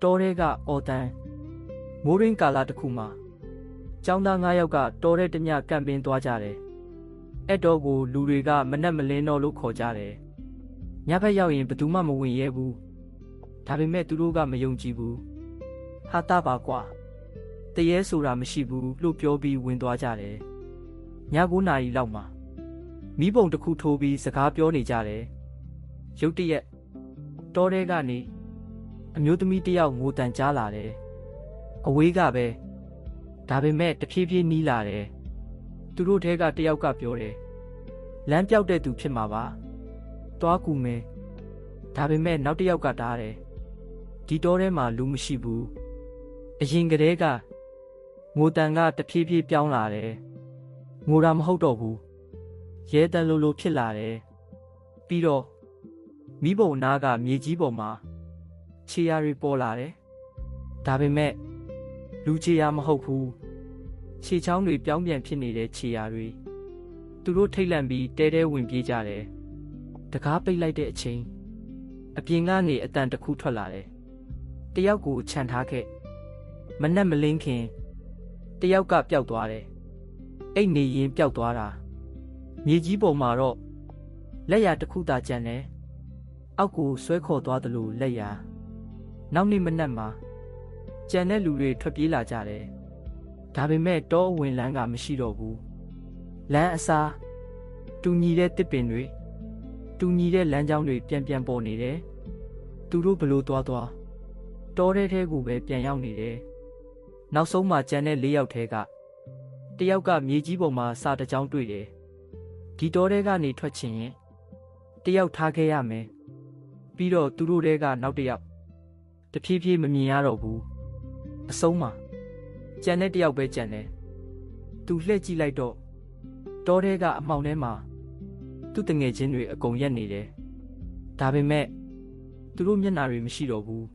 တောထဲကအော်တန်းမိုးရင်းကာလတစ်ခုမှာကျောင်းသား9ယောက်ကတောထဲတညကမ်ပင်းသွားကြတယ်။အဲ့တော့ကိုလူတွေကမနှက်မလင်းတော့လို့ခေါ်ကြတယ်။ညဘက်ရောက်ရင်ဘယ်သူမှမဝင်ရဲဘူး။ဒါပေမဲ့သူတို့ကမယုံကြည်ဘူး။ဟာတာပါကွာ။တရေဆိုတာမရှိဘူးလို့ပြောပြီးဝင်သွားကြတယ်။ည9 နာရီလောက်မှာမီးပုံတစ်ခုထိုးပြီးစကားပြောနေကြတယ်။ရုတ်တရက်တောထဲကနေအမျိုးသမီးတစ်ယောက်ငိုတန်ကြားလာတယ်။အဝေးကပဲဒါပေမဲ့တဖြည်းဖြည်းနီးလာတယ်။သူတို့ထဲကတစ်ယောက်ကပြောတယ်။လမ်းပြောက်တဲ့သူဖြစ်မှာပါ။သွားကူမယ်။ဒါပေမဲ့နောက်တစ်ယောက်ကတားတယ်။ဒီတောထဲမှာလူမရှိဘူး။အရင်ကတည်းကငိုတန်ကတဖြည်းဖြည်းပြောင်းလာတယ်။ငိုတာမဟုတ်တော့ဘူး။ရဲတန်လိုဖြစ်လာတယ်။ပြီးတော့မီးပုံနားကမြေကြီးပေါ်မှာခြေရာတွေပေါ်လာတယ်။ဒါပေမဲ့လူခြေရာမဟုတ်ဘူး။ခြေချောင်းတွေပြောင်းပြန်ဖြစ်နေတဲ့ခြေရာတွေသူတို့ထိတ်လန့်ပြီးတဲဝင်ပြေးကြတယ်။တကားပိတ်လိုက်တဲ့အချိန်အပြင်ကနေအတန်တစ်ခုထွက်လာတယ်။တယောက်ကိုခြံထားခဲ့မနှက်မလင်းခင်တယောက်ကပျောက်သွားတယ်။အိတ်နေရင်ပျောက်သွားတာမြေကြီးပေါ်မှာတော့လက်ရာတစ်ခုသာကျန်တယ်။အောက်ကိုဆွဲခေါ်သွားသလိုလက်ရာနောက်နေ့မနက်မှာကြံတဲ့လူတွေထွက်ပြေးလာကြတယ်။ဒါပေမဲ့တောအဝင်လမ်းကမရှိတော့ဘူး။လမ်းအစားတူညီတဲ့တစ်ပင်တွေတူညီတဲ့လမ်းကြောင်းတွေပြန်ပေါ်နေတယ်။သူတို့ဘလို့သွားတောထဲကိုပဲပြန်ရောက်နေတယ်။နောက်ဆုံးမှကြံတဲ့4ယောက်ထဲကတယောက်ကမြေကြီးပေါ်မှာစာတစ်ကြောင်းတွေ့တယ်။ဒီတောထဲကနေထွက်ချင်ရင်တယောက်ထားခဲ့ရမယ်။ပြီးတော့သူတို့ထဲကနောက်တစ်ယောက်တဖြည်းဖြည်းမမြင်ရတော့ဘူးအဆုံးမှာကြံတဲ့တယောက်ပဲကြံတယ်သူလှည့်ကြည့်လိုက်တော့တောထဲကအမှောင်ထဲမှာသူ့တငယ်ချင်းတွေအကုန်ရက်နေတယ်ဒါပေမဲ့သူတို့မျက်နှာတွေမရှိတော့ဘူး